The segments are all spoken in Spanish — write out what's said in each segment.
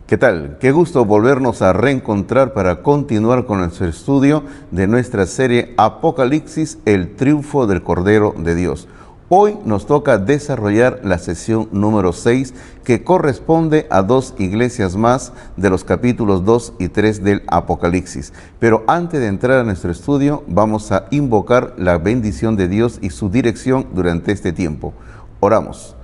¿Qué tal? Qué gusto volvernos a reencontrar para continuar con nuestro estudio de nuestra serie Apocalipsis, el triunfo del Cordero de Dios. Hoy nos toca desarrollar la sesión número 6, que corresponde a dos iglesias más de los capítulos 2 y 3 del Apocalipsis. Pero antes de entrar a nuestro estudio, vamos a invocar la bendición de Dios y su dirección durante este tiempo. Oramos.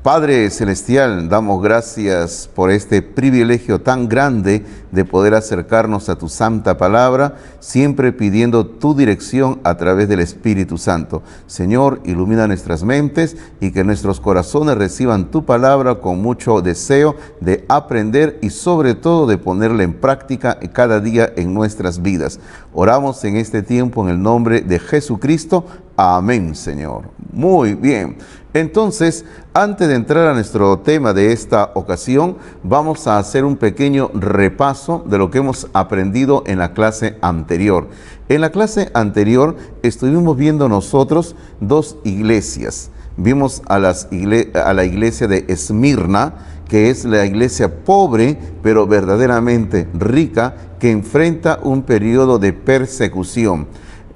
Padre Celestial, damos gracias por este privilegio tan grande de poder acercarnos a tu santa palabra, siempre pidiendo tu dirección a través del Espíritu Santo. Señor, ilumina nuestras mentes y que nuestros corazones reciban tu palabra con mucho deseo de aprender y sobre todo de ponerla en práctica cada día en nuestras vidas. Oramos en este tiempo en el nombre de Jesucristo. Amén, Señor. Muy bien. Entonces, antes de entrar a nuestro tema de esta ocasión, vamos a hacer un pequeño repaso de lo que hemos aprendido en la clase anterior. En la clase anterior estuvimos viendo nosotros dos iglesias. Vimos a la iglesia de Esmirna, que es la iglesia pobre, pero verdaderamente rica, que enfrenta un periodo de persecución.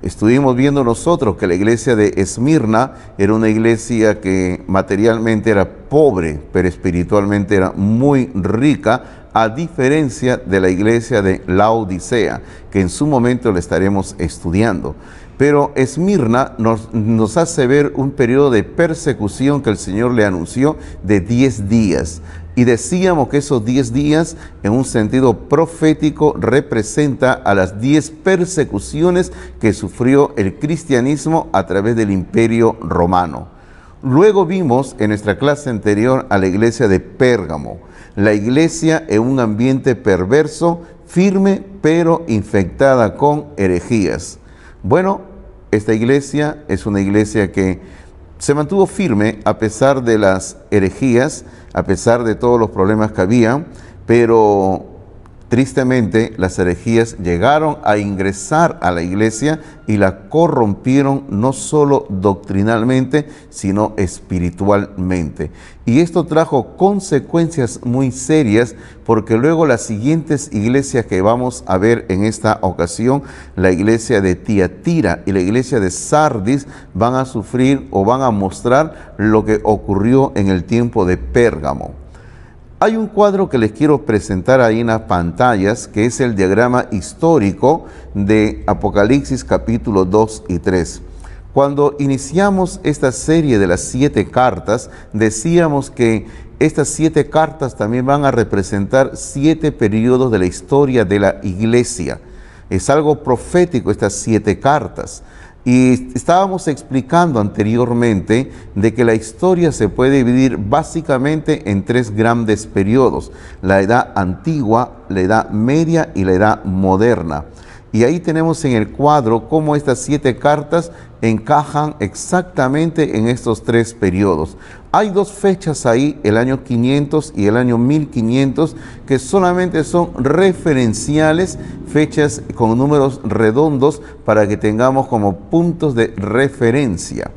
Estuvimos viendo nosotros que la iglesia de Esmirna era una iglesia que materialmente era pobre, pero espiritualmente era muy rica, a diferencia de la iglesia de Laodicea, que en su momento la estaremos estudiando. Pero Esmirna nos hace ver un periodo de persecución que el Señor le anunció de 10 días. Y decíamos que esos 10 días, en un sentido profético, representa a las 10 persecuciones que sufrió el cristianismo a través del Imperio Romano. Luego vimos en nuestra clase anterior a la iglesia de Pérgamo, la iglesia en un ambiente perverso, firme, pero infectada con herejías. Bueno, esta iglesia es una iglesia que se mantuvo firme a pesar de las herejías, a pesar de todos los problemas que había, pero tristemente las herejías llegaron a ingresar a la iglesia y la corrompieron no solo doctrinalmente, sino espiritualmente. Y esto trajo consecuencias muy serias, porque luego las siguientes iglesias que vamos a ver en esta ocasión, la iglesia de Tiatira y la iglesia de Sardis, van a sufrir o van a mostrar lo que ocurrió en el tiempo de Pérgamo. Hay un cuadro que les quiero presentar ahí en las pantallas, que es el diagrama histórico de Apocalipsis capítulo 2 y 3. Cuando iniciamos esta serie de las 7 cartas, decíamos que estas 7 cartas también van a representar 7 periodos de la historia de la iglesia. Es algo profético estas 7 cartas. Y estábamos explicando anteriormente de que la historia se puede dividir básicamente en 3 grandes periodos: la edad antigua, la edad media y la edad moderna. Y ahí tenemos en el cuadro cómo estas 7 cartas encajan exactamente en estos 3 periodos. Hay 2 fechas ahí, el año 500 y el año 1500, que solamente son referenciales, fechas con números redondos para que tengamos como puntos de referencia.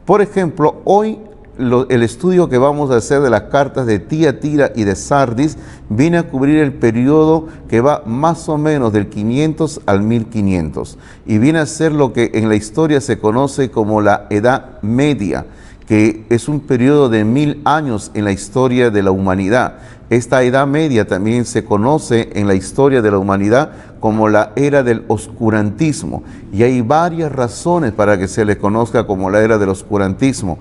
Por ejemplo, hoy el estudio que vamos a hacer de las cartas de Tiatira y de Sardis viene a cubrir el periodo que va más o menos del 500 al 1500 y viene a ser lo que en la historia se conoce como la Edad Media, que es un periodo de 1000 años en la historia de la humanidad. Esta Edad Media también se conoce en la historia de la humanidad como la era del oscurantismo, y hay varias razones para que se le conozca como la era del oscurantismo.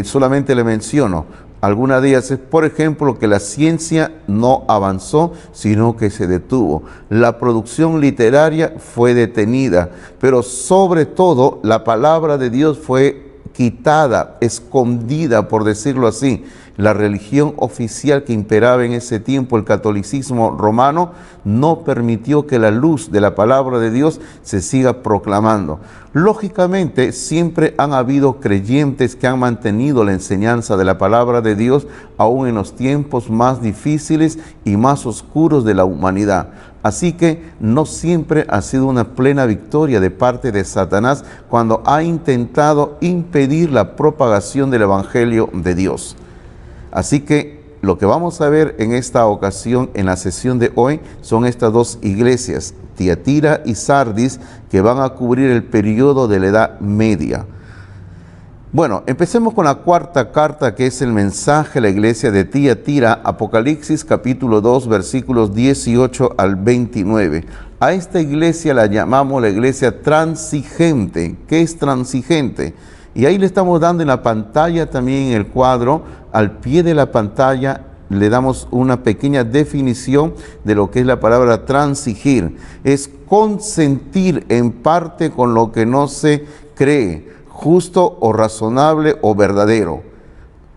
Solamente le menciono alguna de ellas. Es, por ejemplo, que la ciencia no avanzó, sino que se detuvo. La producción literaria fue detenida, pero sobre todo la palabra de Dios fue quitada, escondida, por decirlo así. La religión oficial que imperaba en ese tiempo, el catolicismo romano, no permitió que la luz de la palabra de Dios se siga proclamando. Lógicamente, siempre han habido creyentes que han mantenido la enseñanza de la palabra de Dios, aún en los tiempos más difíciles y más oscuros de la humanidad. Así que no siempre ha sido una plena victoria de parte de Satanás cuando ha intentado impedir la propagación del Evangelio de Dios. Así que lo que vamos a ver en esta ocasión, en la sesión de hoy, son estas dos iglesias, Tiatira y Sardis, que van a cubrir el periodo de la Edad Media. Bueno, empecemos con la cuarta carta, que es el mensaje a la iglesia de Tiatira, Apocalipsis capítulo 2, versículos 18 al 29. A esta iglesia la llamamos la iglesia transigente. ¿Qué es transigente? Y ahí le estamos dando en la pantalla, también en el cuadro, al pie de la pantalla, le damos una pequeña definición de lo que es la palabra transigir. Es consentir en parte con lo que no se cree, justo o razonable o verdadero.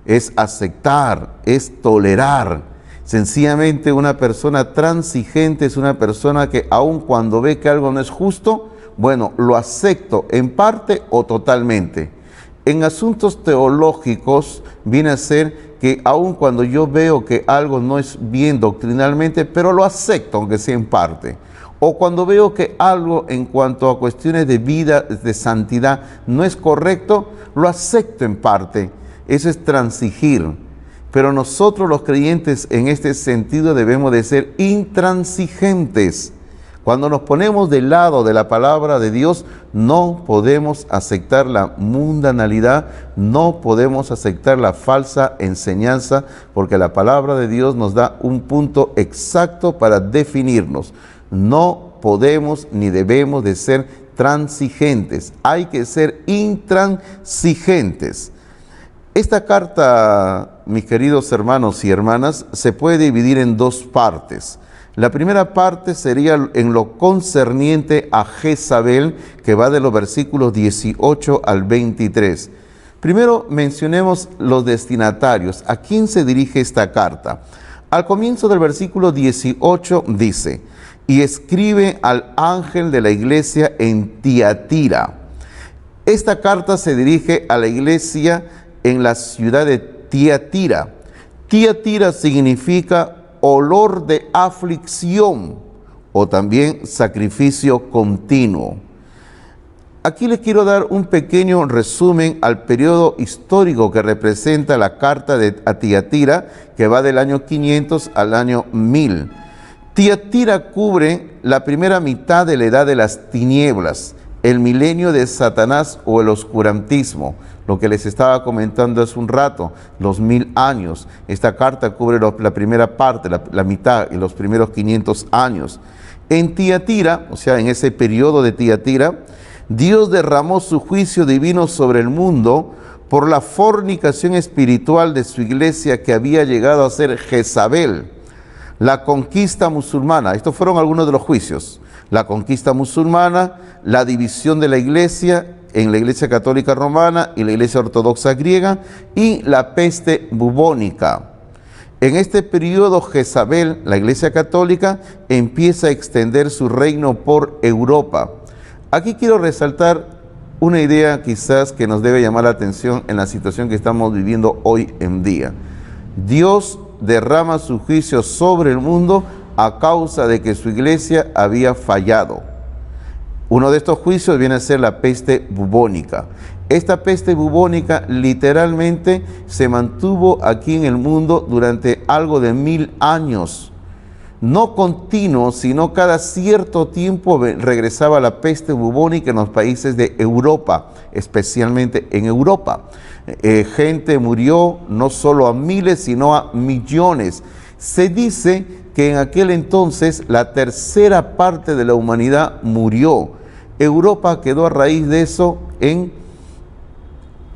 Es aceptar, es tolerar. Sencillamente una persona transigente es una persona que aun cuando ve que algo no es justo, bueno, lo acepto en parte o totalmente. En asuntos teológicos viene a ser que aun cuando yo veo que algo no es bien doctrinalmente, pero lo acepto aunque sea en parte. O cuando veo que algo en cuanto a cuestiones de vida, de santidad, no es correcto, lo acepto en parte. Eso es transigir. Pero nosotros los creyentes en este sentido debemos de ser intransigentes. Cuando nos ponemos del lado de la palabra de Dios, no podemos aceptar la mundanalidad, no podemos aceptar la falsa enseñanza, porque la palabra de Dios nos da un punto exacto para definirnos. No podemos ni debemos de ser transigentes, hay que ser intransigentes. Esta carta, mis queridos hermanos y hermanas, se puede dividir en dos partes. La primera parte sería en lo concerniente a Jezabel, que va de los versículos 18 al 23. Primero mencionemos los destinatarios. ¿A quién se dirige esta carta? Al comienzo del versículo 18 dice: y escribe al ángel de la iglesia en Tiatira. Esta carta se dirige a la iglesia en la ciudad de Tiatira. Tiatira significa olor de aflicción o también sacrificio continuo. Aquí les quiero dar un pequeño resumen al periodo histórico que representa la carta de Tiatira, que va del año 500 al año 1000. Tiatira cubre la primera mitad de la edad de las tinieblas, el milenio de Satanás o el oscurantismo, lo que les estaba comentando hace un rato, los 1000 años. Esta carta cubre la primera parte, la mitad, y los primeros 500 años. En Tiatira, o sea, en ese periodo de Tiatira, Dios derramó su juicio divino sobre el mundo por la fornicación espiritual de su iglesia, que había llegado a ser Jezabel. La conquista musulmana, estos fueron algunos de los juicios. La conquista musulmana, la división de la iglesia en la iglesia católica romana y la iglesia ortodoxa griega, y la peste bubónica. En este periodo Jezabel, la iglesia católica, empieza a extender su reino por Europa. Aquí quiero resaltar una idea quizás que nos debe llamar la atención en la situación que estamos viviendo hoy en día. Dios derrama su juicio sobre el mundo a causa de que su iglesia había fallado. Uno de estos juicios viene a ser la peste bubónica. Esta peste bubónica literalmente se mantuvo aquí en el mundo durante algo de 1000 años. No continuo, sino cada cierto tiempo regresaba la peste bubónica en los países de Europa, especialmente en Europa. Gente murió no solo a miles, sino a millones. Se dice que en aquel entonces la tercera parte de la humanidad murió. Europa quedó a raíz de eso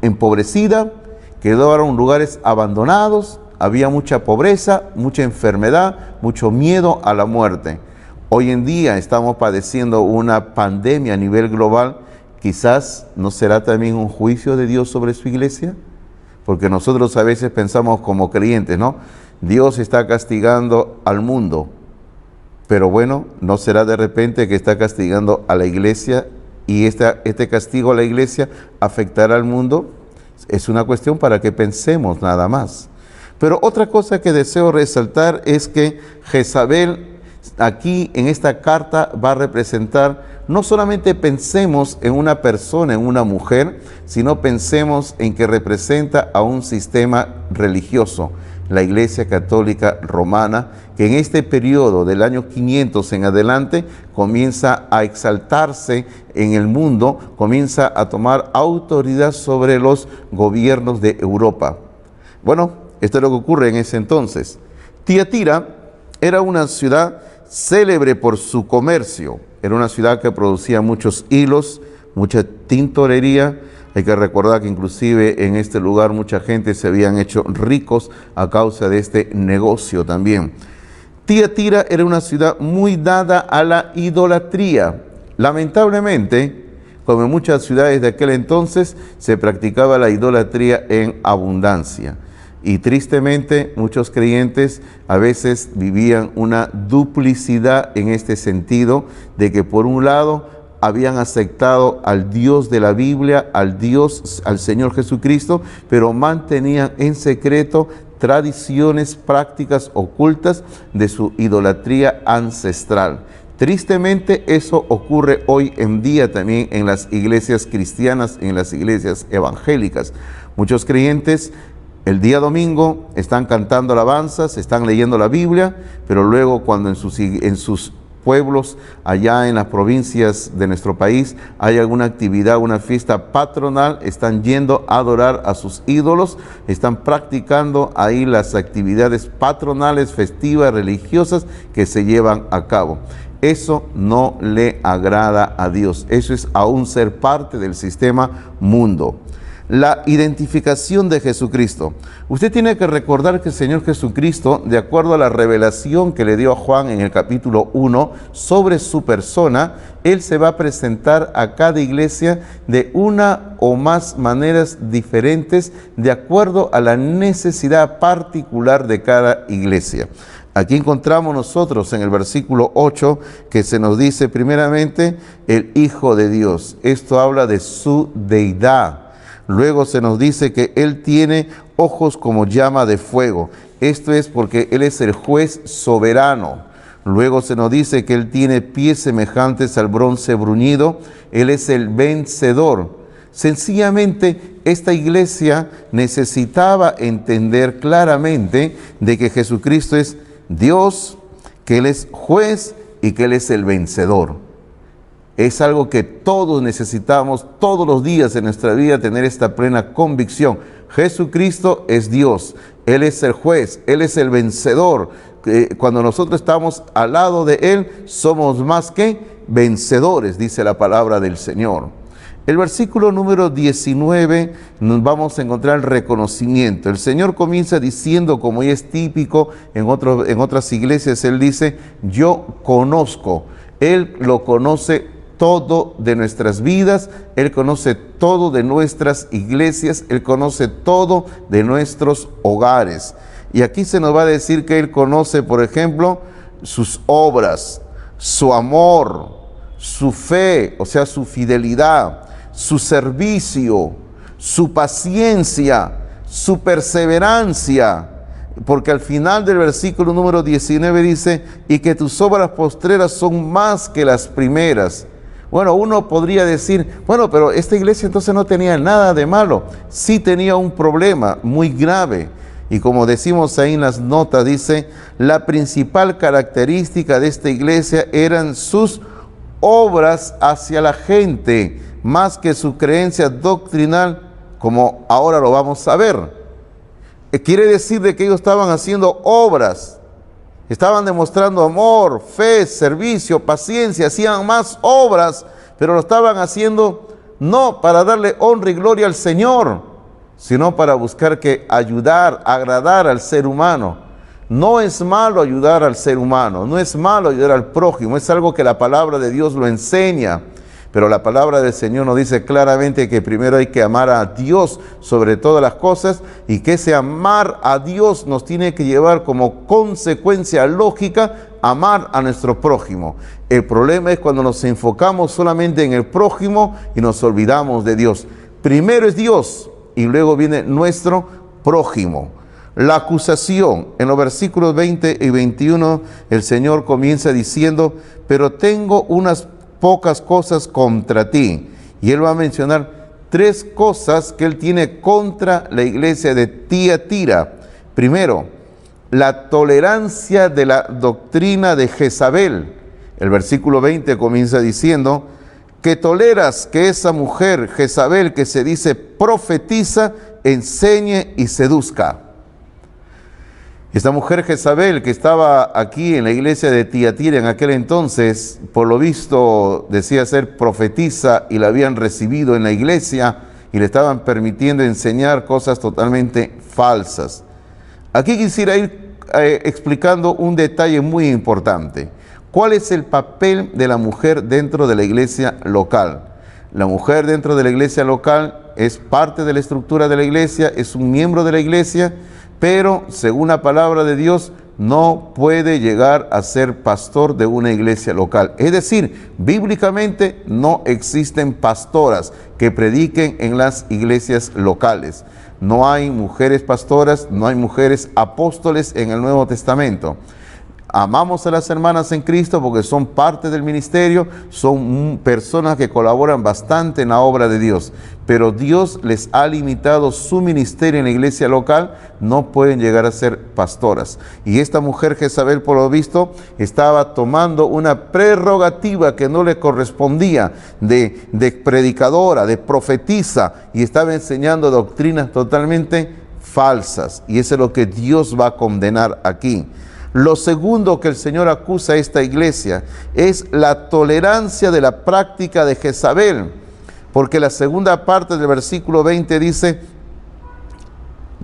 empobrecida, quedó ahora en lugares abandonados, había mucha pobreza, mucha enfermedad, mucho miedo a la muerte. Hoy en día estamos padeciendo una pandemia a nivel global. Quizás no será también un juicio de Dios sobre su iglesia, porque nosotros a veces pensamos como creyentes, ¿no? Dios está castigando al mundo, pero bueno, ¿no será de repente que está castigando a la iglesia y este castigo a la iglesia afectará al mundo? Es una cuestión para que pensemos nada más. Pero otra cosa que deseo resaltar es que Jezabel aquí en esta carta va a representar, no solamente pensemos en una persona, en una mujer, sino pensemos en que representa a un sistema religioso. la Iglesia Católica Romana, que en este periodo del año 500 en adelante comienza a exaltarse en el mundo, comienza a tomar autoridad sobre los gobiernos de Europa. Bueno, esto es lo que ocurre en ese entonces. Tiatira era una ciudad célebre por su comercio. Era una ciudad que producía muchos hilos, mucha tintorería. Hay que recordar que inclusive en este lugar mucha gente se habían hecho ricos a causa de este negocio también. Tiatira era una ciudad muy dada a la idolatría. Lamentablemente, como en muchas ciudades de aquel entonces, se practicaba la idolatría en abundancia. Y tristemente, muchos creyentes a veces vivían una duplicidad en este sentido, de que por un lado habían aceptado al Dios de la Biblia, al Señor Jesucristo, pero mantenían en secreto tradiciones, prácticas ocultas de su idolatría ancestral. Tristemente, eso ocurre hoy en día también en las iglesias cristianas, en las iglesias evangélicas. Muchos creyentes el día domingo están cantando alabanzas, están leyendo la Biblia, pero luego cuando en sus pueblos, allá en las provincias de nuestro país, hay alguna actividad, una fiesta patronal, están yendo a adorar a sus ídolos, están practicando ahí las actividades patronales, festivas, religiosas que se llevan a cabo. Eso no le agrada a Dios. Eso es aún ser parte del sistema mundo. La identificación de Jesucristo. Usted tiene que recordar que el Señor Jesucristo, de acuerdo a la revelación que le dio a Juan en el capítulo 1 sobre su persona, Él se va a presentar a cada iglesia de una o más maneras diferentes de acuerdo a la necesidad particular de cada iglesia. Aquí encontramos nosotros en el versículo 8 que se nos dice primeramente el Hijo de Dios. Esto habla de su deidad. Luego se nos dice que Él tiene ojos como llama de fuego. Esto es porque Él es el juez soberano. Luego se nos dice que Él tiene pies semejantes al bronce bruñido. Él es el vencedor. Sencillamente, esta iglesia necesitaba entender claramente de que Jesucristo es Dios, que Él es juez y que Él es el vencedor. Es algo que todos necesitamos todos los días en nuestra vida, tener esta plena convicción. Jesucristo es Dios, Él es el juez, Él es el vencedor. Cuando nosotros estamos al lado de Él, somos más que vencedores, dice la palabra del Señor. El versículo número 19 nos vamos a encontrar el reconocimiento. El Señor comienza diciendo, como ya es típico en otras iglesias, Él dice, yo conozco. Él lo conoce todo de nuestras vidas, Él conoce todo de nuestras iglesias, Él conoce todo de nuestros hogares. Y aquí se nos va a decir que Él conoce, por ejemplo, sus obras, su amor, su fe, o sea, su fidelidad, su servicio, su paciencia, su perseverancia. Porque al final del versículo número 19 dice, y que tus obras postreras son más que las primeras. Bueno, uno podría decir, bueno, pero esta iglesia entonces no tenía nada de malo. Sí tenía un problema muy grave. Y como decimos ahí en las notas, dice, la principal característica de esta iglesia eran sus obras hacia la gente, más que su creencia doctrinal, como ahora lo vamos a ver. Quiere decir de que ellos estaban haciendo obras, estaban demostrando amor, fe, servicio, paciencia, hacían más obras, pero lo estaban haciendo no para darle honra y gloria al Señor, sino para buscar que ayudar, agradar al ser humano. No es malo ayudar al ser humano, no es malo ayudar al prójimo, es algo que la palabra de Dios lo enseña. Pero la palabra del Señor nos dice claramente que primero hay que amar a Dios sobre todas las cosas, y que ese amar a Dios nos tiene que llevar como consecuencia lógica amar a nuestro prójimo. El problema es cuando nos enfocamos solamente en el prójimo y nos olvidamos de Dios. Primero es Dios y luego viene nuestro prójimo. La acusación, en los versículos 20 y 21, el Señor comienza diciendo, pero tengo unas pocas cosas contra ti. Y Él va a mencionar 3 cosas que Él tiene contra la iglesia de Tiatira. Primero, la tolerancia de la doctrina de Jezabel. El versículo 20 comienza diciendo que toleras que esa mujer, Jezabel, que se dice profetiza, enseñe y seduzca. Esta mujer Jezabel, que estaba aquí en la iglesia de Tiatira en aquel entonces, por lo visto decía ser profetisa y la habían recibido en la iglesia y le estaban permitiendo enseñar cosas totalmente falsas. Aquí quisiera ir explicando un detalle muy importante. ¿Cuál es el papel de la mujer dentro de la iglesia local? La mujer dentro de la iglesia local es parte de la estructura de la iglesia, es un miembro de la iglesia, pero según la palabra de Dios no puede llegar a ser pastor de una iglesia local. Es decir, bíblicamente no existen pastoras que prediquen en las iglesias locales. No hay mujeres pastoras, no hay mujeres apóstoles en el Nuevo Testamento. Amamos a las hermanas en Cristo porque son parte del ministerio, son personas que colaboran bastante en la obra de Dios, pero Dios les ha limitado su ministerio en la iglesia local, no pueden llegar a ser pastoras. Y esta mujer Jezabel, por lo visto, estaba tomando una prerrogativa que no le correspondía de predicadora, de profetisa, y estaba enseñando doctrinas totalmente falsas. Y eso es lo que Dios va a condenar aquí. Lo segundo que el Señor acusa a esta iglesia es la tolerancia de la práctica de Jezabel, porque la segunda parte del versículo 20 dice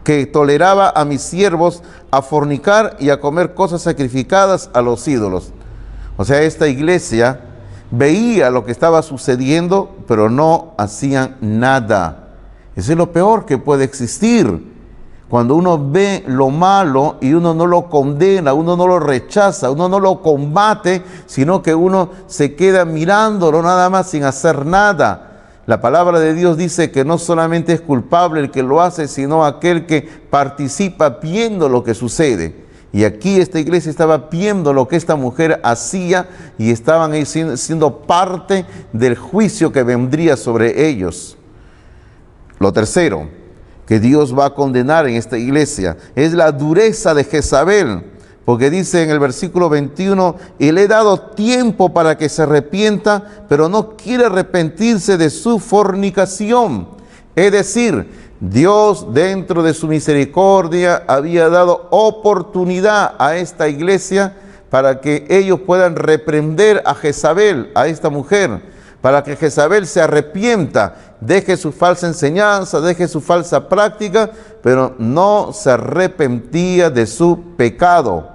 que toleraba a mis siervos a fornicar y a comer cosas sacrificadas a los ídolos. O sea, esta iglesia veía lo que estaba sucediendo, pero no hacían nada. Eso es lo peor que puede existir. Cuando uno ve lo malo y uno no lo condena, uno no lo rechaza, uno no lo combate, sino que uno se queda mirándolo nada más sin hacer nada. La palabra de Dios dice que no solamente es culpable el que lo hace, sino aquel que participa viendo lo que sucede. Y aquí esta iglesia estaba viendo lo que esta mujer hacía y estaban ahí siendo parte del juicio que vendría sobre ellos. Lo tercero que Dios va a condenar en esta iglesia es la dureza de Jezabel, porque dice en el versículo 21, y le he dado tiempo para que se arrepienta, pero no quiere arrepentirse de su fornicación. Es decir, Dios dentro de su misericordia había dado oportunidad a esta iglesia para que ellos puedan reprender a Jezabel, a esta mujer, para que Jezabel se arrepienta, deje su falsa enseñanza, deje su falsa práctica, pero no se arrepentía de su pecado.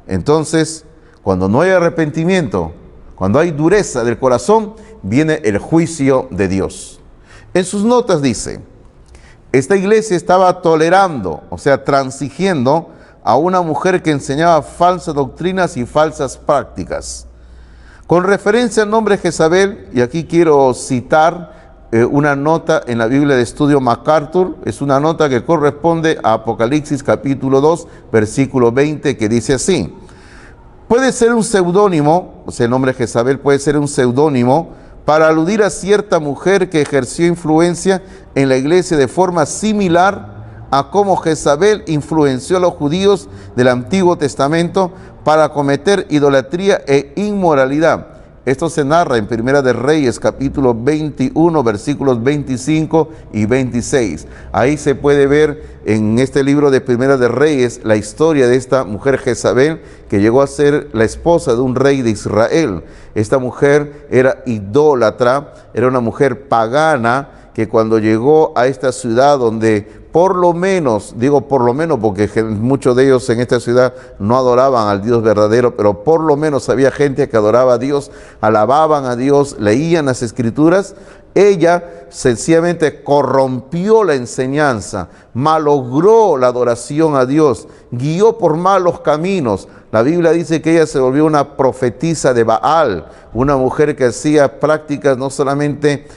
Entonces, cuando no hay arrepentimiento, cuando hay dureza del corazón, viene el juicio de Dios. En sus notas dice, esta iglesia estaba tolerando, o sea, transigiendo a una mujer que enseñaba falsas doctrinas y falsas prácticas. Con referencia al nombre Jezabel, y aquí quiero citar una nota en la Biblia de Estudio MacArthur, es una nota que corresponde a Apocalipsis capítulo 2, versículo 20, que dice así: puede ser un seudónimo, o sea, el nombre Jezabel puede ser un seudónimo para aludir a cierta mujer que ejerció influencia en la iglesia de forma similar a cómo Jezabel influenció a los judíos del Antiguo Testamento para cometer idolatría e inmoralidad. Esto se narra en Primera de Reyes, capítulo 21, versículos 25 y 26. Ahí se puede ver en este libro de Primera de Reyes la historia de esta mujer Jezabel, que llegó a ser la esposa de un rey de Israel. Esta mujer era idólatra, era una mujer pagana, que cuando llegó a esta ciudad donde por lo menos, digo por lo menos porque muchos de ellos en esta ciudad no adoraban al Dios verdadero, pero por lo menos había gente que adoraba a Dios, alababan a Dios, leían las Escrituras. Ella sencillamente corrompió la enseñanza, malogró la adoración a Dios, guió por malos caminos. La Biblia dice que ella se volvió una profetisa de Baal, una mujer que hacía prácticas no solamente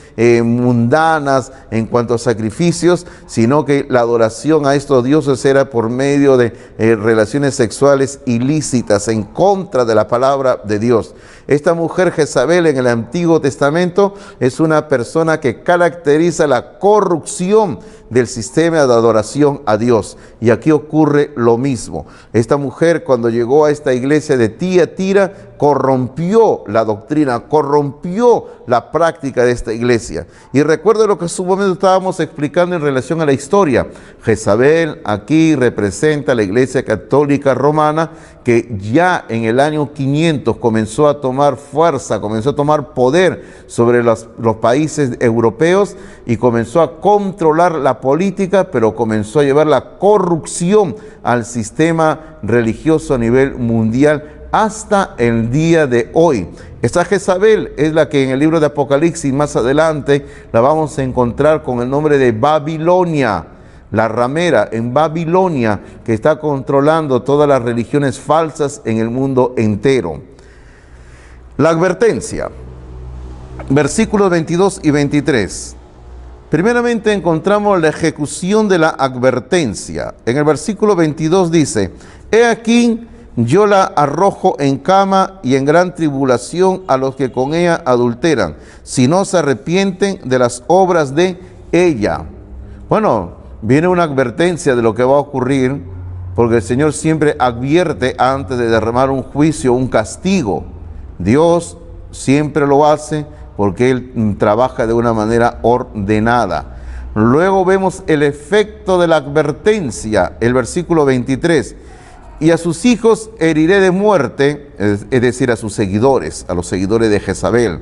mundanas en cuanto a sacrificios, sino que la adoración a estos dioses era por medio de relaciones sexuales ilícitas en contra de la palabra de Dios. Esta mujer Jezabel en el Antiguo Testamento es una persona que caracteriza la corrupción del sistema de adoración a Dios. Y aquí ocurre lo mismo. Esta mujer, cuando llegó a esta iglesia de Tiatira, corrompió la doctrina, corrompió la práctica de esta iglesia. Y recuerdo lo que en su momento estábamos explicando en relación a la historia. Jezabel aquí representa a la iglesia católica romana, que ya en el año 500 comenzó a tomar fuerza, comenzó a tomar poder sobre los países europeos y comenzó a controlar la política, pero comenzó a llevar la corrupción al sistema religioso a nivel mundial hasta el día de hoy. Esta Jezabel es la que en el libro de Apocalipsis más adelante la vamos a encontrar con el nombre de Babilonia, la ramera en Babilonia, que está controlando todas las religiones falsas en el mundo entero. La advertencia, versículos 22 y 23. Primeramente encontramos la ejecución de la advertencia. En el versículo 22 dice: he aquí, yo la arrojo en cama y en gran tribulación a los que con ella adulteran, si no se arrepienten de las obras de ella. Bueno, viene una advertencia de lo que va a ocurrir, porque el Señor siempre advierte antes de derramar un juicio, un castigo. Dios siempre lo hace porque Él trabaja de una manera ordenada. Luego vemos el efecto de la advertencia, el versículo 23. Y a sus hijos heriré de muerte, es decir, a sus seguidores, a los seguidores de Jezabel.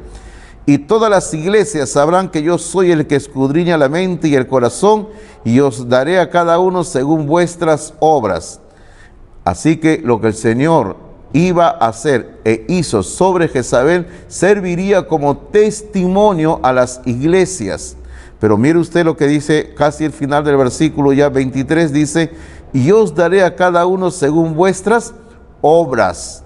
Y todas las iglesias sabrán que yo soy el que escudriña la mente y el corazón, y os daré a cada uno según vuestras obras. Así que lo que el Señor iba a hacer e hizo sobre Jezabel serviría como testimonio a las iglesias. Pero mire usted lo que dice casi el final del versículo ya 23, dice: y os daré a cada uno según vuestras obras.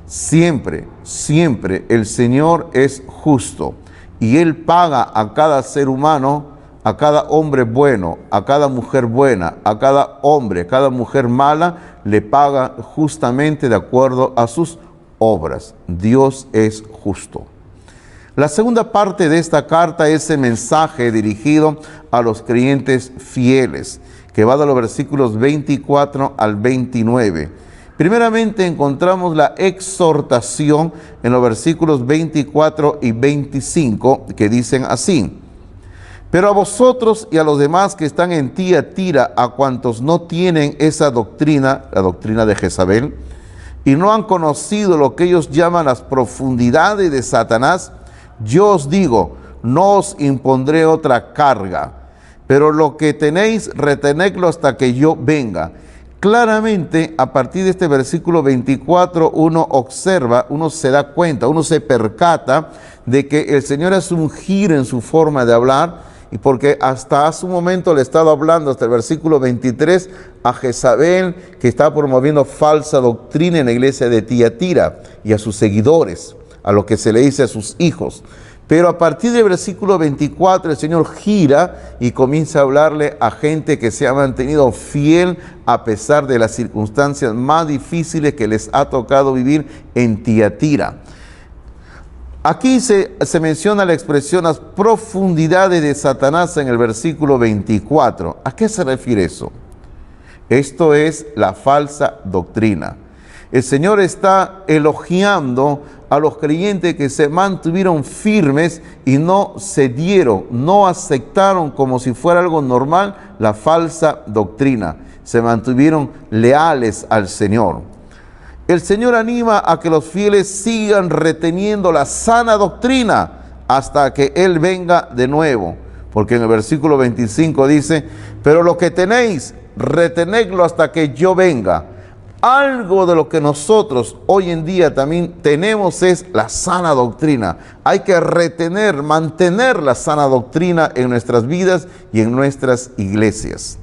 Siempre, siempre el Señor es justo y Él paga a cada ser humano, a cada hombre bueno, a cada mujer buena, a cada hombre, a cada mujer mala, le paga justamente de acuerdo a sus obras. Dios es justo. La segunda parte de esta carta es el mensaje dirigido a los creyentes fieles, que va de los versículos 24 al 29. Primeramente encontramos la exhortación en los versículos 24 y 25, que dicen así: pero a vosotros y a los demás que están en Tiatira, a cuantos no tienen esa doctrina, la doctrina de Jezabel, y no han conocido lo que ellos llaman las profundidades de Satanás, yo os digo, no os impondré otra carga, pero lo que tenéis, retenedlo hasta que yo venga. Claramente, a partir de este versículo 24, uno observa, uno se da cuenta, uno se percata de que el Señor hace un giro en su forma de hablar, y porque hasta hace un momento le estaba hablando, hasta el versículo 23, a Jezabel, que está promoviendo falsa doctrina en la iglesia de Tiatira, y a sus seguidores, a lo que se le dice a sus hijos. Pero a partir del versículo 24 el Señor gira y comienza a hablarle a gente que se ha mantenido fiel a pesar de las circunstancias más difíciles que les ha tocado vivir en Tiatira. Aquí se menciona la expresión las profundidades de Satanás en el versículo 24. ¿A qué se refiere eso? Esto es la falsa doctrina. El Señor está elogiando a los creyentes que se mantuvieron firmes y no cedieron, no aceptaron como si fuera algo normal la falsa doctrina. Se mantuvieron leales al Señor. El Señor anima a que los fieles sigan reteniendo la sana doctrina hasta que Él venga de nuevo. Porque en el versículo 25 dice: pero lo que tenéis, retenedlo hasta que yo venga. Algo de lo que nosotros hoy en día también tenemos es la sana doctrina. Hay que retener, mantener la sana doctrina en nuestras vidas y en nuestras iglesias.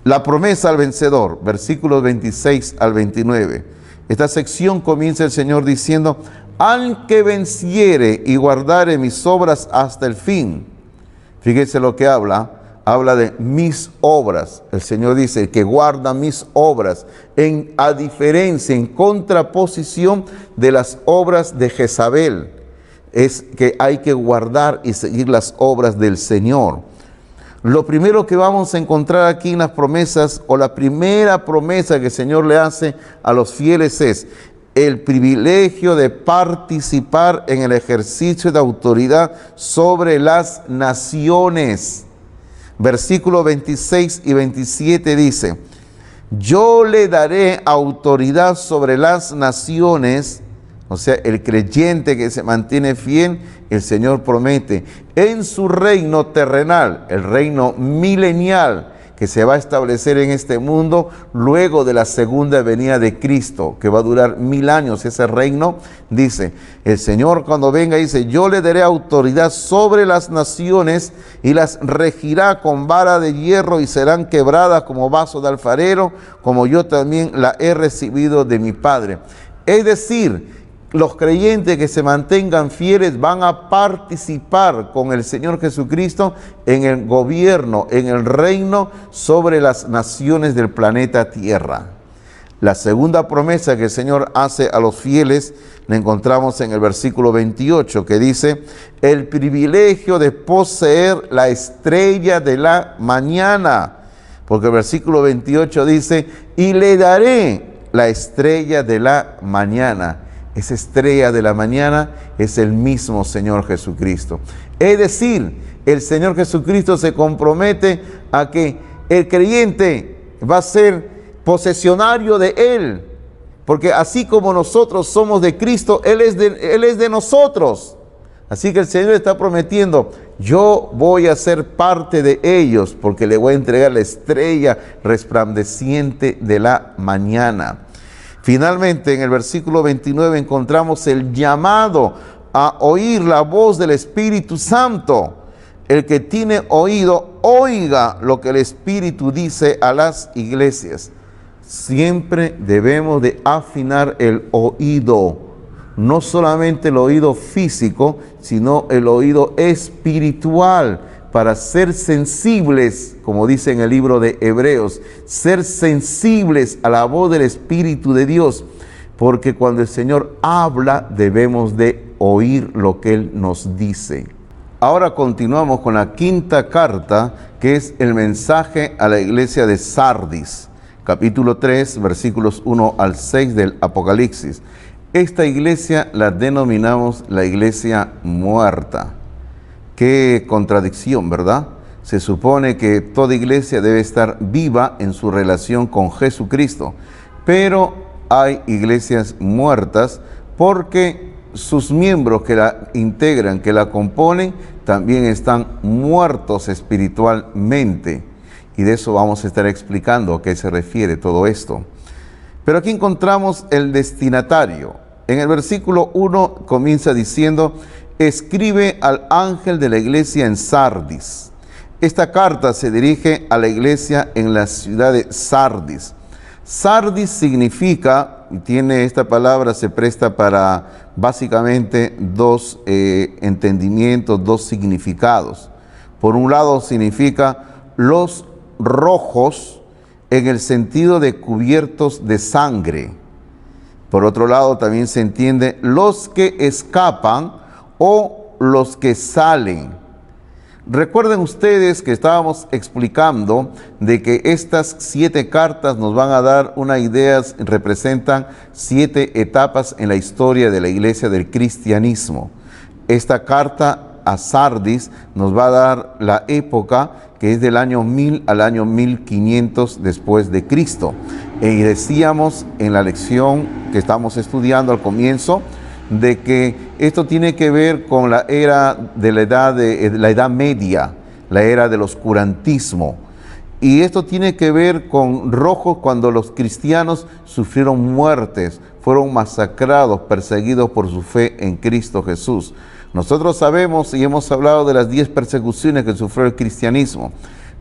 La promesa al vencedor, versículos 26 al 29. Esta sección comienza el Señor diciendo: al que venciere y guardare mis obras hasta el fin. Fíjese lo que habla: habla de mis obras. El Señor dice, el que guarda mis obras, a diferencia, en contraposición de las obras de Jezabel. Es que hay que guardar y seguir las obras del Señor. Lo primero que vamos a encontrar aquí en las promesas, o la primera promesa que el Señor le hace a los fieles, es el privilegio de participar en el ejercicio de autoridad sobre las naciones. Versículos 26 y 27 dice, yo le daré autoridad sobre las naciones. O sea, el creyente que se mantiene fiel, el Señor promete, en su reino terrenal, el reino milenial, que se va a establecer en este mundo luego de la segunda venida de Cristo, que va a durar 1000 años. Ese reino, dice, el Señor cuando venga, dice, yo le daré autoridad sobre las naciones y las regirá con vara de hierro y serán quebradas como vaso de alfarero, como yo también la he recibido de mi Padre. Es decir, los creyentes que se mantengan fieles van a participar con el Señor Jesucristo en el gobierno, en el reino sobre las naciones del planeta Tierra. La segunda promesa que el Señor hace a los fieles la encontramos en el versículo 28, que dice, el privilegio de poseer la estrella de la mañana. Porque el versículo 28 dice, y le daré la estrella de la mañana. Esa estrella de la mañana es el mismo Señor Jesucristo. Es decir, el Señor Jesucristo se compromete a que el creyente va a ser posesionario de Él. Porque así como nosotros somos de Cristo, Él es de nosotros. Así que el Señor está prometiendo, yo voy a ser parte de ellos, porque le voy a entregar la estrella resplandeciente de la mañana. Finalmente, en el versículo 29 encontramos el llamado a oír la voz del Espíritu Santo. El que tiene oído, oiga lo que el Espíritu dice a las iglesias. Siempre debemos de afinar el oído, no solamente el oído físico, sino el oído espiritual, para ser sensibles, como dice en el libro de Hebreos, ser sensibles a la voz del Espíritu de Dios, porque cuando el Señor habla debemos de oír lo que Él nos dice. Ahora continuamos con la quinta carta, que es el mensaje a la iglesia de Sardis, capítulo 3, versículos 1 al 6 del Apocalipsis. Esta iglesia la denominamos la iglesia muerta. Qué contradicción, ¿verdad? Se supone que toda iglesia debe estar viva en su relación con Jesucristo, pero hay iglesias muertas porque sus miembros que la integran, que la componen, también están muertos espiritualmente. Y de eso vamos a estar explicando a qué se refiere todo esto. Pero aquí encontramos el destinatario. En el versículo 1 comienza diciendo, escribe al ángel de la iglesia en Sardis. Esta carta se dirige a la iglesia en la ciudad de Sardis. Sardis significa, tiene esta palabra, se presta para básicamente dos entendimientos, dos significados. Por un lado significa los rojos en el sentido de cubiertos de sangre. Por otro lado también se entiende los que escapan o los que salen. Recuerden ustedes que estábamos explicando de que estas 7 cartas nos van a dar una idea, representan 7 etapas en la historia de la iglesia del cristianismo. Esta carta a Sardis nos va a dar la época que es del año 1000 al año 1500 después de Cristo. Y decíamos en la lección que estamos estudiando al comienzo, de que esto tiene que ver con la era de la edad media, la era del oscurantismo. Y esto tiene que ver con rojos cuando los cristianos sufrieron muertes, fueron masacrados, perseguidos por su fe en Cristo Jesús. Nosotros sabemos y hemos hablado de las 10 persecuciones que sufrió el cristianismo,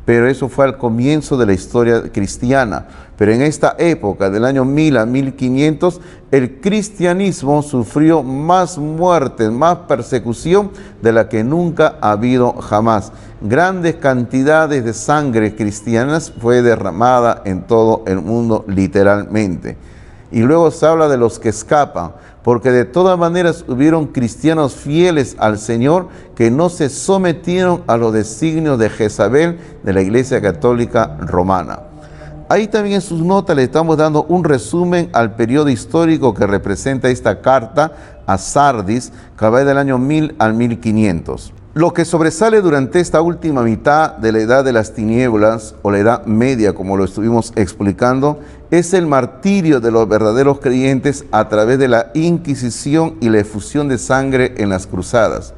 pero eso fue al comienzo de la historia cristiana. Pero en esta época, del año 1000 a 1500, el cristianismo sufrió más muertes, más persecución de la que nunca ha habido jamás. Grandes cantidades de sangre cristianas fue derramada en todo el mundo, literalmente. Y luego se habla de los que escapan, porque de todas maneras hubieron cristianos fieles al Señor que no se sometieron a los designios de Jezabel de la Iglesia Católica Romana. Ahí también en sus notas le estamos dando un resumen al periodo histórico que representa esta carta a Sardis, que va del año 1000 al 1500. Lo que sobresale durante esta última mitad de la edad de las tinieblas, o la edad media, como lo estuvimos explicando, es el martirio de los verdaderos creyentes a través de la Inquisición y la efusión de sangre en las cruzadas.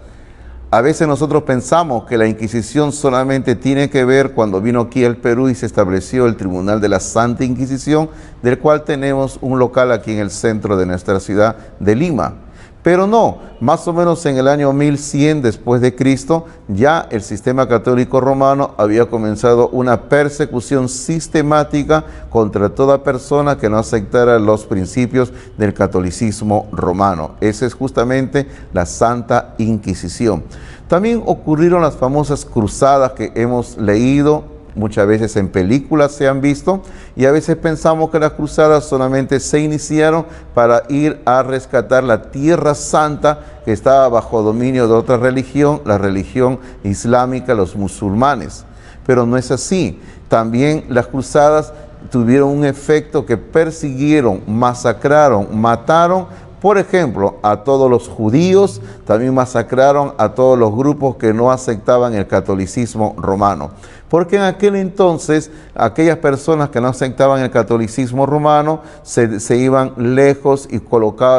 A veces nosotros pensamos que la Inquisición solamente tiene que ver cuando vino aquí al Perú y se estableció el Tribunal de la Santa Inquisición, del cual tenemos un local aquí en el centro de nuestra ciudad de Lima. Pero no, más o menos en el año 1100 después de Cristo, ya el sistema católico romano había comenzado una persecución sistemática contra toda persona que no aceptara los principios del catolicismo romano. Esa es justamente la Santa Inquisición. También ocurrieron las famosas cruzadas que hemos leído, muchas veces en películas se han visto, y a veces pensamos que las cruzadas solamente se iniciaron para ir a rescatar la Tierra Santa que estaba bajo dominio de otra religión, la religión islámica, los musulmanes. Pero no es así. También las cruzadas tuvieron un efecto que persiguieron, masacraron, mataron, por ejemplo, a todos los judíos, también masacraron a todos los grupos que no aceptaban el catolicismo romano. Porque en aquel entonces, aquellas personas que no aceptaban el catolicismo romano se iban lejos y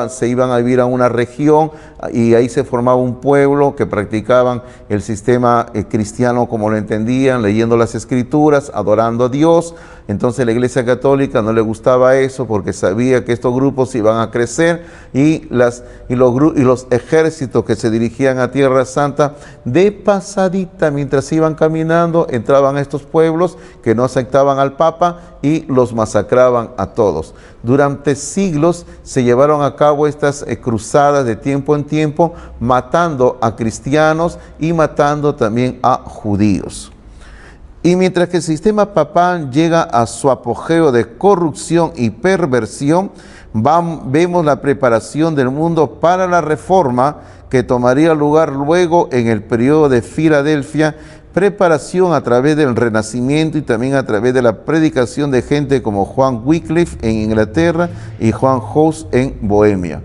se iban a vivir a una región, y ahí se formaba un pueblo que practicaban el sistema cristiano como lo entendían, leyendo las escrituras, adorando a Dios. Entonces la Iglesia Católica no le gustaba eso porque sabía que estos grupos iban a crecer y los ejércitos que se dirigían a Tierra Santa, de pasadita, mientras iban caminando, entraban a estos pueblos que no aceptaban al Papa y los masacraban a todos. Durante siglos se llevaron a cabo estas cruzadas de tiempo en tiempo, matando a cristianos y matando también a judíos. Y mientras que el sistema papal llega a su apogeo de corrupción y perversión, vemos la preparación del mundo para la reforma que tomaría lugar luego en el periodo de Filadelfia, preparación a través del Renacimiento y también a través de la predicación de gente como Juan Wycliffe en Inglaterra y Juan Hus en Bohemia.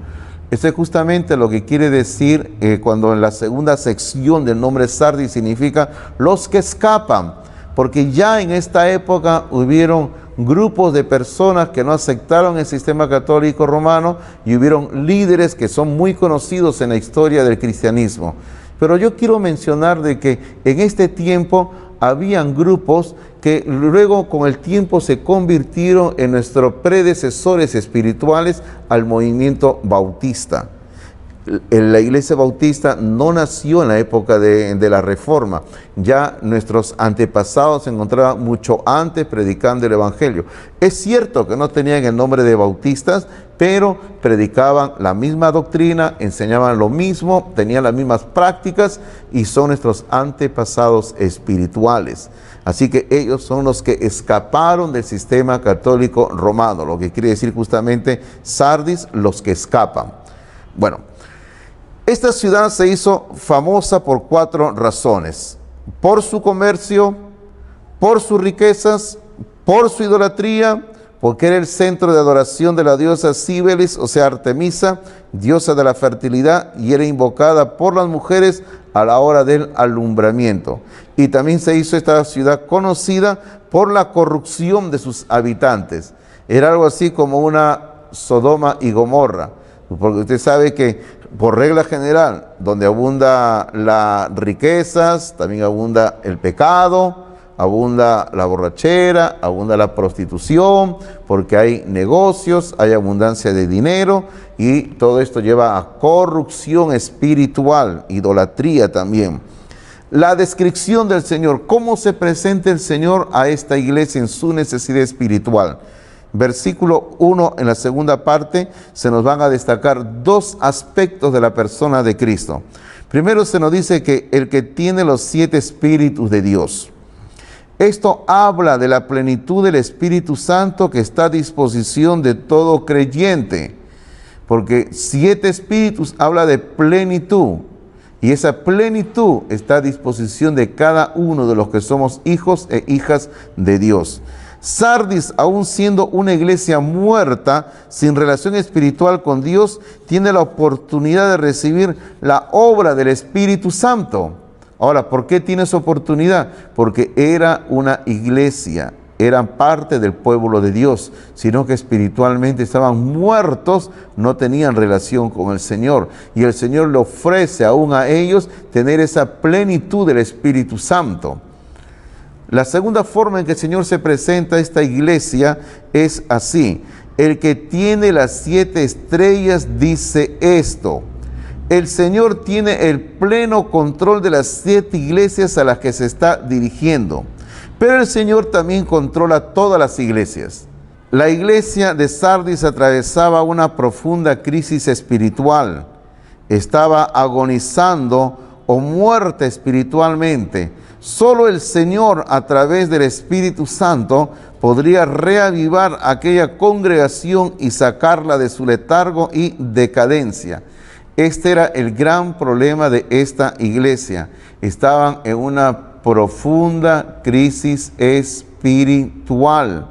Eso es justamente lo que quiere decir cuando en la segunda sección del nombre Sardis significa los que escapan, porque ya en esta época hubieron grupos de personas que no aceptaron el sistema católico romano y hubieron líderes que son muy conocidos en la historia del cristianismo. Pero yo quiero mencionar de que en este tiempo habían grupos que luego con el tiempo se convirtieron en nuestros predecesores espirituales al movimiento bautista. La Iglesia Bautista no nació en la época de la Reforma. Ya nuestros antepasados se encontraban mucho antes predicando el Evangelio. Es cierto que no tenían el nombre de bautistas, pero predicaban la misma doctrina, enseñaban lo mismo, tenían las mismas prácticas y son nuestros antepasados espirituales. Así que ellos son los que escaparon del sistema católico romano, lo que quiere decir justamente Sardis, los que escapan. Bueno, esta ciudad se hizo famosa por 4 razones: por su comercio, por sus riquezas, por su idolatría, porque era el centro de adoración de la diosa Cíbeles, o sea Artemisa, diosa de la fertilidad, y era invocada por las mujeres a la hora del alumbramiento. Y también se hizo esta ciudad conocida por la corrupción de sus habitantes. Era algo así como una Sodoma y Gomorra, porque usted sabe que por regla general, donde abunda las riquezas, también abunda el pecado, abunda la borrachera, abunda la prostitución, porque hay negocios, hay abundancia de dinero, y todo esto lleva a corrupción espiritual, idolatría también. la descripción del Señor, cómo se presenta el Señor a esta iglesia en su necesidad espiritual. Versículo 1, en la segunda parte, se nos van a destacar dos aspectos de la persona de Cristo. Primero se nos dice que el que tiene los 7 espíritus de Dios. Esto habla de la plenitud del Espíritu Santo que está a disposición de todo creyente. Porque 7 espíritus habla de plenitud. Y esa plenitud está a disposición de cada uno de los que somos hijos e hijas de Dios. Sardis, aún siendo una iglesia muerta, sin relación espiritual con Dios, tiene la oportunidad de recibir la obra del Espíritu Santo. Ahora, ¿por qué tiene esa oportunidad? Porque era una iglesia, eran parte del pueblo de Dios, sino que espiritualmente estaban muertos, no tenían relación con el Señor. Y el Señor le ofrece aún a ellos tener esa plenitud del Espíritu Santo. La segunda forma en que el Señor se presenta a esta iglesia es así. El que tiene las 7 estrellas dice esto. El Señor tiene el pleno control de las 7 iglesias a las que se está dirigiendo. Pero el Señor también controla todas las iglesias. La iglesia de Sardis atravesaba una profunda crisis espiritual. Estaba agonizando o muerta espiritualmente. Solo el Señor, a través del Espíritu Santo, podría reavivar aquella congregación y sacarla de su letargo y decadencia. Este era el gran problema de esta iglesia. Estaban en una profunda crisis espiritual.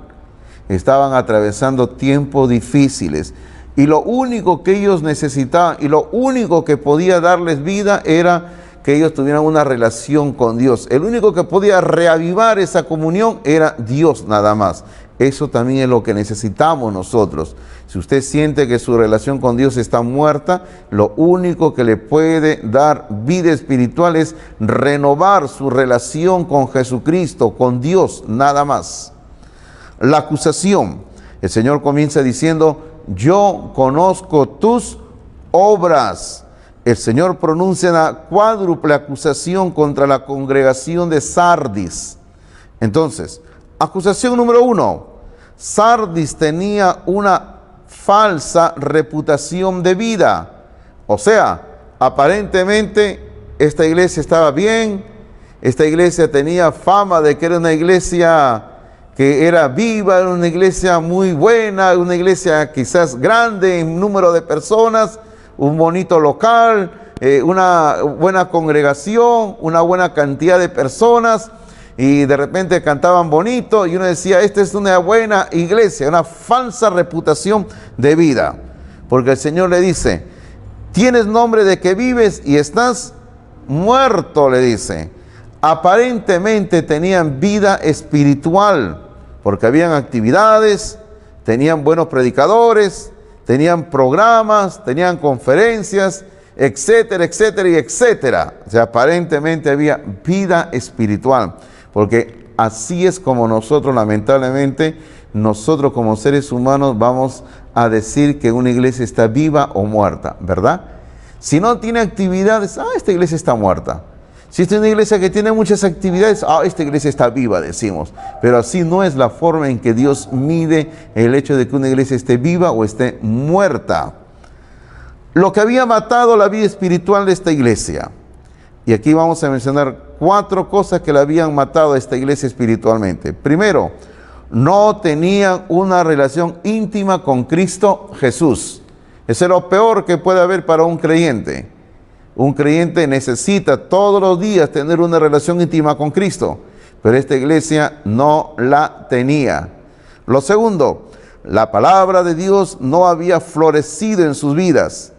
Estaban atravesando tiempos difíciles. Y lo único que ellos necesitaban y lo único que podía darles vida era que ellos tuvieran una relación con Dios. El único que podía reavivar esa comunión era Dios nada más. Eso también es lo que necesitamos nosotros. Si usted siente que su relación con Dios está muerta, lo único que le puede dar vida espiritual es renovar su relación con Jesucristo, con Dios, nada más. La acusación. El Señor comienza diciendo, yo conozco tus obras. El Señor pronuncia una cuádruple acusación contra la congregación de Sardis. Entonces, acusación número 1. Sardis tenía una falsa reputación de vida. O sea, aparentemente esta iglesia estaba bien, esta iglesia tenía fama de que era una iglesia que era viva, era una iglesia muy buena, una iglesia quizás grande en número de personas, un bonito local, una buena congregación, una buena cantidad de personas, y de repente cantaban bonito y uno decía, esta es una buena iglesia, una falsa reputación de vida. Porque el Señor le dice, tienes nombre de que vives y estás muerto, le dice. Aparentemente tenían vida espiritual, porque habían actividades, tenían buenos predicadores, tenían programas, tenían conferencias, etcétera, etcétera y etcétera. O sea, aparentemente había vida espiritual, porque así es como nosotros, lamentablemente, nosotros como seres humanos vamos a decir que una iglesia está viva o muerta, ¿verdad? Si no tiene actividades, esta iglesia está muerta. Si esta es una iglesia que tiene muchas actividades, esta iglesia está viva, decimos. Pero así no es la forma en que Dios mide el hecho de que una iglesia esté viva o esté muerta. Lo que había matado la vida espiritual de esta iglesia. Y aquí vamos a mencionar 4 cosas que la habían matado a esta iglesia espiritualmente. Primero, no tenían una relación íntima con Cristo Jesús. Eso es lo peor que puede haber para un creyente. Un creyente necesita todos los días tener una relación íntima con Cristo, pero esta iglesia no la tenía. Lo segundo, la palabra de Dios no había florecido en sus vidas.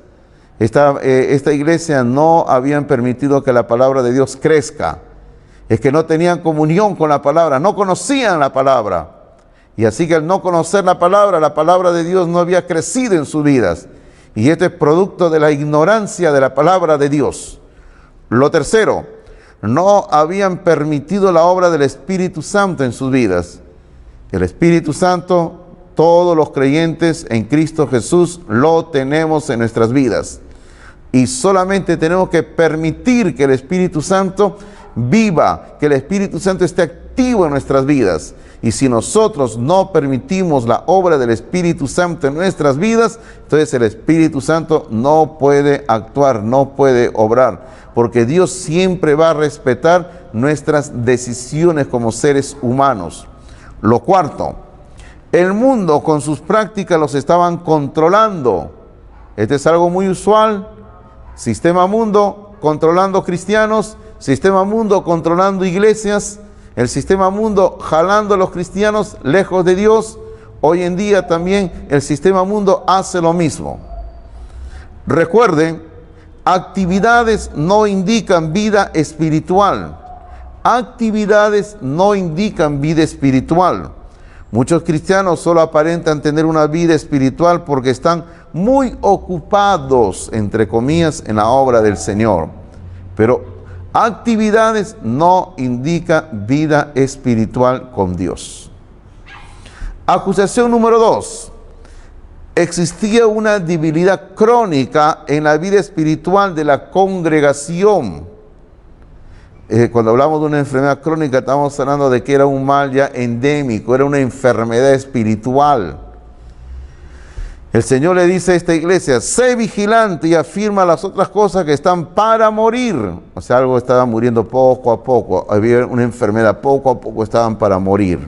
Esta iglesia no habían permitido que la palabra de Dios crezca. Es que no tenían comunión con la palabra, no conocían la palabra. Y así que al no conocer la palabra de Dios no había crecido en sus vidas. Y esto es producto de la ignorancia de la palabra de Dios. Lo tercero, no habían permitido la obra del Espíritu Santo en sus vidas. El Espíritu Santo, todos los creyentes en Cristo Jesús lo tenemos en nuestras vidas. Y solamente tenemos que permitir que el Espíritu Santo viva, que el Espíritu Santo esté activo en nuestras vidas. Y si nosotros no permitimos la obra del Espíritu Santo en nuestras vidas, entonces el Espíritu Santo no puede actuar, no puede obrar, porque Dios siempre va a respetar nuestras decisiones como seres humanos. Lo cuarto, el mundo con sus prácticas los estaban controlando. Este es algo muy usual. Sistema mundo controlando cristianos, sistema mundo controlando iglesias, el sistema mundo jalando a los cristianos lejos de Dios. Hoy en día también el sistema mundo hace lo mismo. Recuerden, actividades no indican vida espiritual. Actividades no indican vida espiritual. Muchos cristianos solo aparentan tener una vida espiritual porque están muy ocupados, entre comillas, en la obra del Señor. Pero actividades no indican vida espiritual con Dios. Acusación número 2. Existía una debilidad crónica en la vida espiritual de la congregación. Cuando hablamos de una enfermedad crónica, estamos hablando de que era un mal ya endémico, era una enfermedad espiritual. El Señor le dice a esta iglesia: sé vigilante y afirma las otras cosas que están para morir. O sea, algo estaba muriendo poco a poco, había una enfermedad, poco a poco estaban para morir.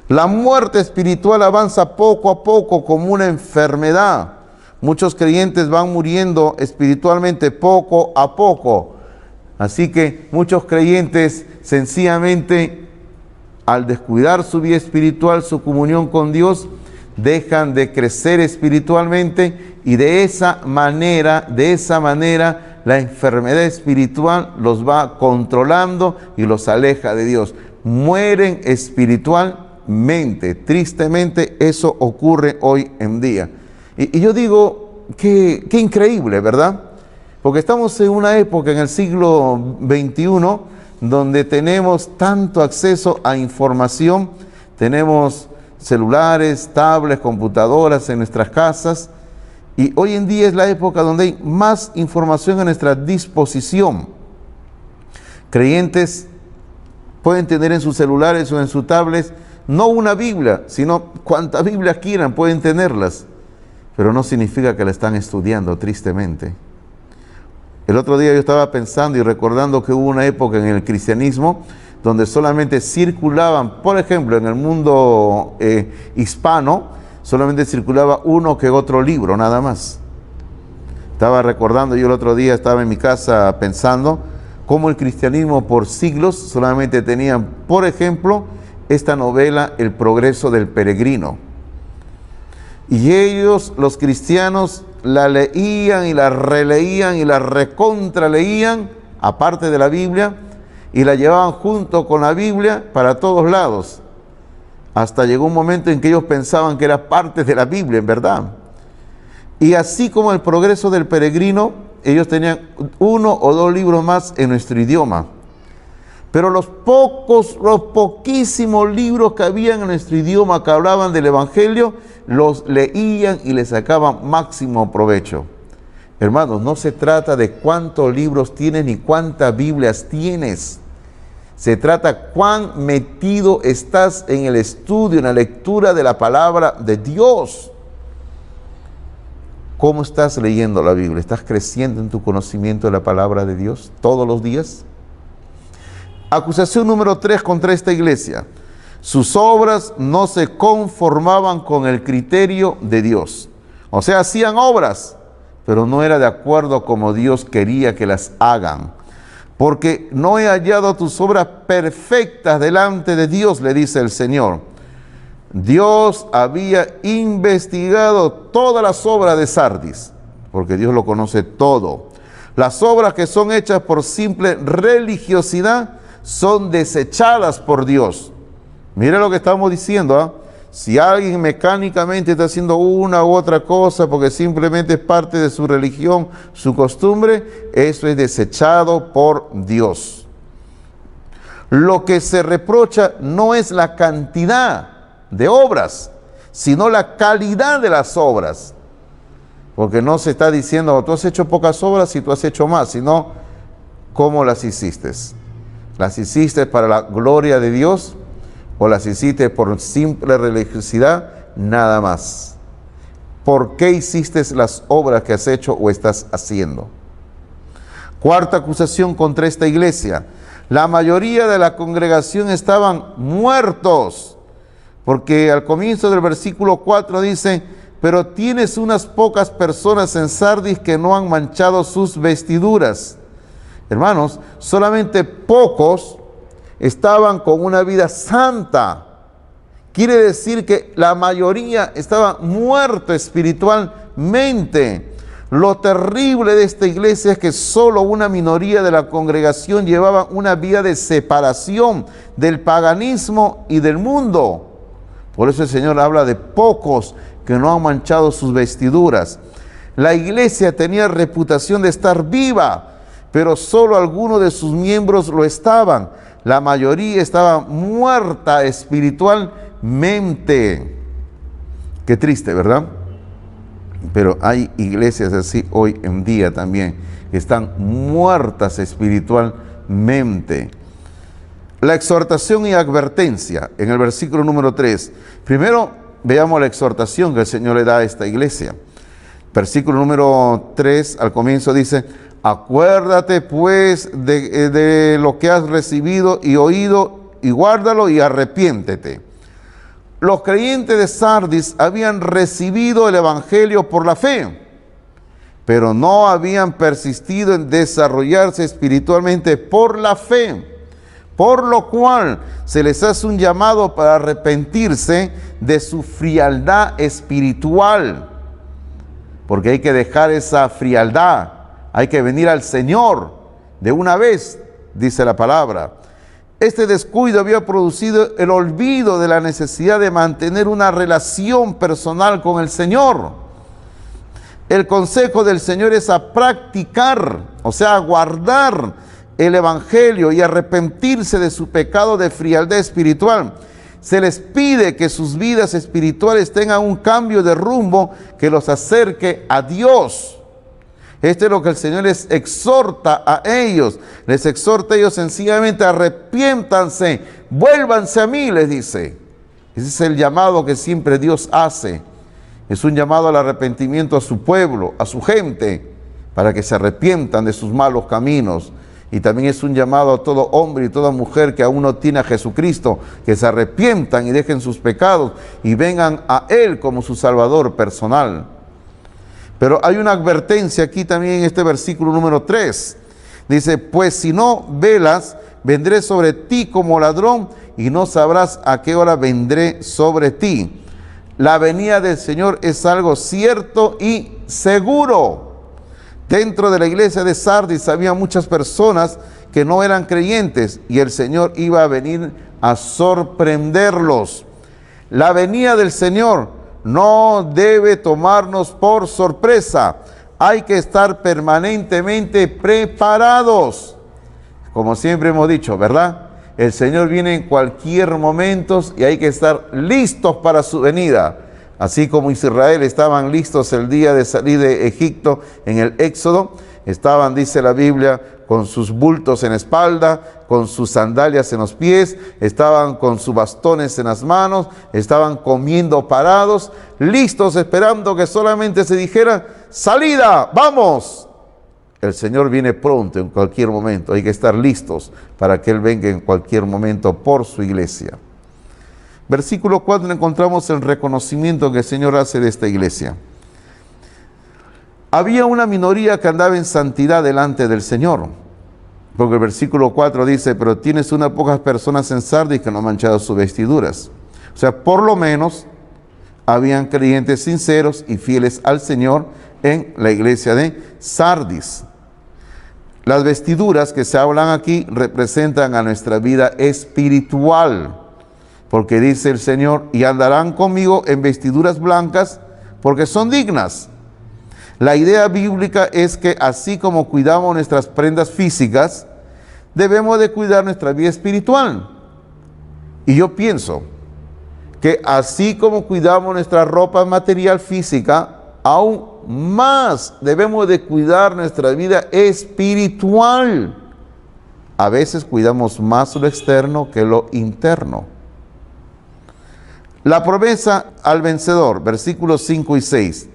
La muerte espiritual avanza poco a poco como una enfermedad. Muchos creyentes van muriendo espiritualmente poco a poco. Así que muchos creyentes sencillamente, al descuidar su vida espiritual, su comunión con Dios, dejan de crecer espiritualmente, y de esa manera la enfermedad espiritual los va controlando y los aleja de Dios. Mueren espiritualmente. Tristemente eso ocurre hoy en día. Y yo digo, qué increíble, ¿verdad? Porque estamos en una época, en el siglo XXI, donde tenemos tanto acceso a información, tenemos celulares, tablets, computadoras en nuestras casas, y hoy en día es la época donde hay más información a nuestra disposición. Creyentes pueden tener en sus celulares o en sus tablets no una Biblia, sino cuantas Biblias quieran, pueden tenerlas, pero no significa que la están estudiando, tristemente. El otro día yo estaba pensando y recordando que hubo una época en el cristianismo donde solamente circulaban, por ejemplo, en el mundo hispano, solamente circulaba uno que otro libro, nada más. Estaba recordando, yo el otro día estaba en mi casa pensando cómo el cristianismo por siglos solamente tenían, por ejemplo, esta novela, El progreso del peregrino. Y ellos, los cristianos, la leían y la releían y la recontraleían, aparte de la Biblia, y la llevaban junto con la Biblia para todos lados. Hasta llegó un momento en que ellos pensaban que era parte de la Biblia, en verdad. Y así como El progreso del peregrino, ellos tenían uno o dos libros más en nuestro idioma. Pero los poquísimos libros que habían en nuestro idioma que hablaban del Evangelio, los leían y le sacaban máximo provecho. Hermanos, no se trata de cuántos libros tienes ni cuántas Biblias tienes. Se trata cuán metido estás en el estudio, en la lectura de la palabra de Dios. ¿Cómo estás leyendo la Biblia? ¿Estás creciendo en tu conocimiento de la palabra de Dios todos los días? Acusación número 3 contra esta iglesia. Sus obras no se conformaban con el criterio de Dios. O sea, hacían obras, pero no era de acuerdo como Dios quería que las hagan. Porque no he hallado tus obras perfectas delante de Dios, le dice el Señor. Dios había investigado todas las obras de Sardis, porque Dios lo conoce todo. Las obras que son hechas por simple religiosidad son desechadas por Dios. Mira lo que estamos diciendo, ¿eh? Si alguien mecánicamente está haciendo una u otra cosa porque simplemente es parte de su religión, su costumbre, eso es desechado por Dios. Lo que se reprocha no es la cantidad de obras, sino la calidad de las obras. Porque no se está diciendo, tú has hecho pocas obras y tú has hecho más, sino cómo las hiciste. ¿Las hiciste para la gloria de Dios o las hiciste por simple religiosidad? Nada más. ¿Por qué hiciste las obras que has hecho o estás haciendo? Cuarta acusación contra esta iglesia. La mayoría de la congregación estaban muertos, porque al comienzo del versículo 4 dice: pero tienes unas pocas personas en Sardis que no han manchado sus vestiduras. Hermanos, solamente pocos estaban con una vida santa. Quiere decir que la mayoría estaba muerto espiritualmente. Lo terrible de esta iglesia es que solo una minoría de la congregación llevaba una vida de separación del paganismo y del mundo. Por eso el Señor habla de pocos que no han manchado sus vestiduras. La iglesia tenía reputación de estar viva, pero solo algunos de sus miembros lo estaban. La mayoría estaba muerta espiritualmente. Qué triste, ¿verdad? Pero hay iglesias así hoy en día también, que están muertas espiritualmente. La exhortación y advertencia en el versículo número 3. Primero, veamos la exhortación que el Señor le da a esta iglesia. Versículo número 3, al comienzo dice: acuérdate pues de lo que has recibido y oído, y guárdalo y arrepiéntete. Los creyentes de Sardis habían recibido el evangelio por la fe, pero no habían persistido en desarrollarse espiritualmente por la fe, por lo cual se les hace un llamado para arrepentirse de su frialdad espiritual, porque hay que dejar esa frialdad, hay que venir al Señor de una vez, dice la palabra. Este descuido había producido el olvido de la necesidad de mantener una relación personal con el Señor. El consejo del Señor es a practicar, o sea, a guardar el evangelio y arrepentirse de su pecado de frialdad espiritual. Se les pide que sus vidas espirituales tengan un cambio de rumbo que los acerque a Dios. Esto es lo que el Señor les exhorta a ellos. Les exhorta a ellos sencillamente: arrepiéntanse, vuélvanse a mí, les dice. Ese es el llamado que siempre Dios hace. Es un llamado al arrepentimiento a su pueblo, a su gente, para que se arrepientan de sus malos caminos. Y también es un llamado a todo hombre y toda mujer que aún no tiene a Jesucristo, que se arrepientan y dejen sus pecados y vengan a Él como su Salvador personal. Pero hay una advertencia aquí también en este versículo número 3. Dice: pues si no velas, vendré sobre ti como ladrón y no sabrás a qué hora vendré sobre ti. La venida del Señor es algo cierto y seguro. Dentro de la iglesia de Sardis había muchas personas que no eran creyentes y el Señor iba a venir a sorprenderlos. La venida del Señor no debe tomarnos por sorpresa. Hay que estar permanentemente preparados. Como siempre hemos dicho, ¿verdad? El Señor viene en cualquier momento y hay que estar listos para su venida. Así como Israel estaban listos el día de salir de Egipto en el Éxodo, estaban, dice la Biblia, con sus bultos en la espalda, con sus sandalias en los pies, estaban con sus bastones en las manos, estaban comiendo parados, listos, esperando que solamente se dijera: ¡salida! ¡Vamos! El Señor viene pronto, en cualquier momento. Hay que estar listos para que Él venga en cualquier momento por su iglesia. Versículo 4 encontramos el reconocimiento que el Señor hace de esta iglesia. Había una minoría que andaba en santidad delante del Señor, porque el versículo 4 dice: pero tienes unas pocas personas en Sardis que no han manchado sus vestiduras. O sea, por lo menos habían creyentes sinceros y fieles al Señor en la iglesia de Sardis. Las vestiduras que se hablan aquí representan a nuestra vida espiritual, porque dice el Señor: y andarán conmigo en vestiduras blancas, porque son dignas. La idea bíblica es que así como cuidamos nuestras prendas físicas, debemos de cuidar nuestra vida espiritual. Y yo pienso que así como cuidamos nuestra ropa material física, aún más debemos de cuidar nuestra vida espiritual. A veces cuidamos más lo externo que lo interno. La promesa al vencedor, versículos 5 y 6.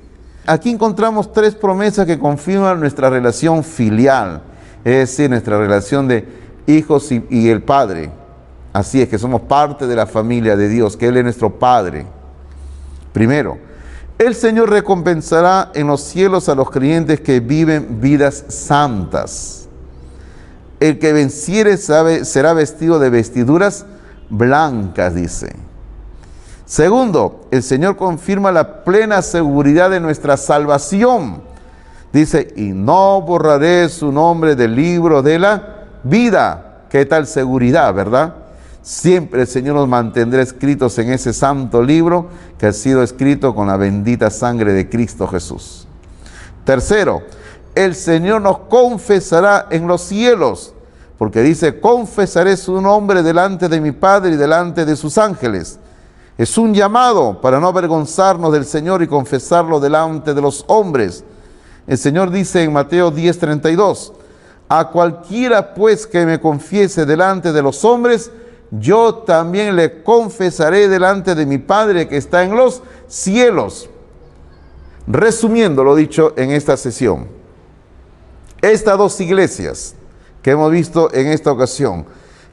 Aquí encontramos tres promesas que confirman nuestra relación filial, es decir, nuestra relación de hijos y el Padre. Así es que somos parte de la familia de Dios, que Él es nuestro Padre. Primero, el Señor recompensará en los cielos a los creyentes que viven vidas santas. El que venciere será vestido de vestiduras blancas, dice. Segundo, el Señor confirma la plena seguridad de nuestra salvación. Dice, y no borraré su nombre del libro de la vida. ¿Qué tal seguridad, verdad? Siempre el Señor nos mantendrá escritos en ese santo libro que ha sido escrito con la bendita sangre de Cristo Jesús. Tercero, el Señor nos confesará en los cielos, porque dice, confesaré su nombre delante de mi Padre y delante de sus ángeles. Es un llamado para no avergonzarnos del Señor y confesarlo delante de los hombres. El Señor dice en Mateo 10:32, a cualquiera pues que me confiese delante de los hombres, yo también le confesaré delante de mi Padre que está en los cielos. Resumiendo lo dicho en esta sesión, estas dos iglesias que hemos visto en esta ocasión,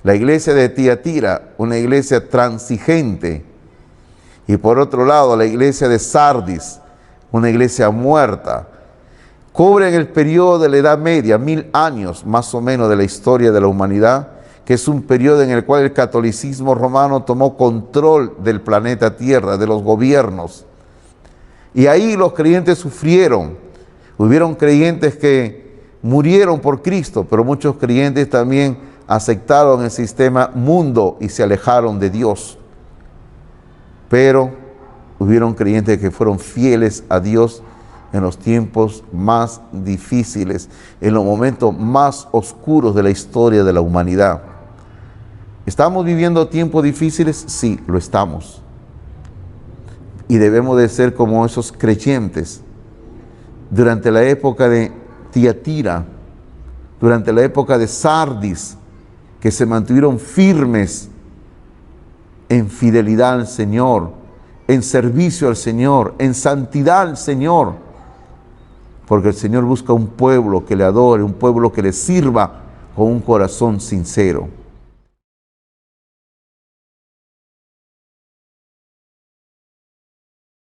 la iglesia de Tiatira, una iglesia transigente, y por otro lado la iglesia de Sardis, una iglesia muerta, cubren el periodo de la Edad Media, 1000 años más o menos de la historia de la humanidad, que es un periodo en el cual el catolicismo romano tomó control del planeta Tierra, de los gobiernos. Y ahí los creyentes sufrieron. Hubieron creyentes que murieron por Cristo, pero muchos creyentes también aceptaron el sistema mundo y se alejaron de Dios. Pero hubieron creyentes que fueron fieles a Dios en los tiempos más difíciles, en los momentos más oscuros de la historia de la humanidad. ¿Estamos viviendo tiempos difíciles? Sí, lo estamos. Y debemos de ser como esos creyentes. Durante la época de Tiatira, durante la época de Sardis, que se mantuvieron firmes en fidelidad al Señor, en servicio al Señor, en santidad al Señor. Porque el Señor busca un pueblo que le adore, un pueblo que le sirva con un corazón sincero.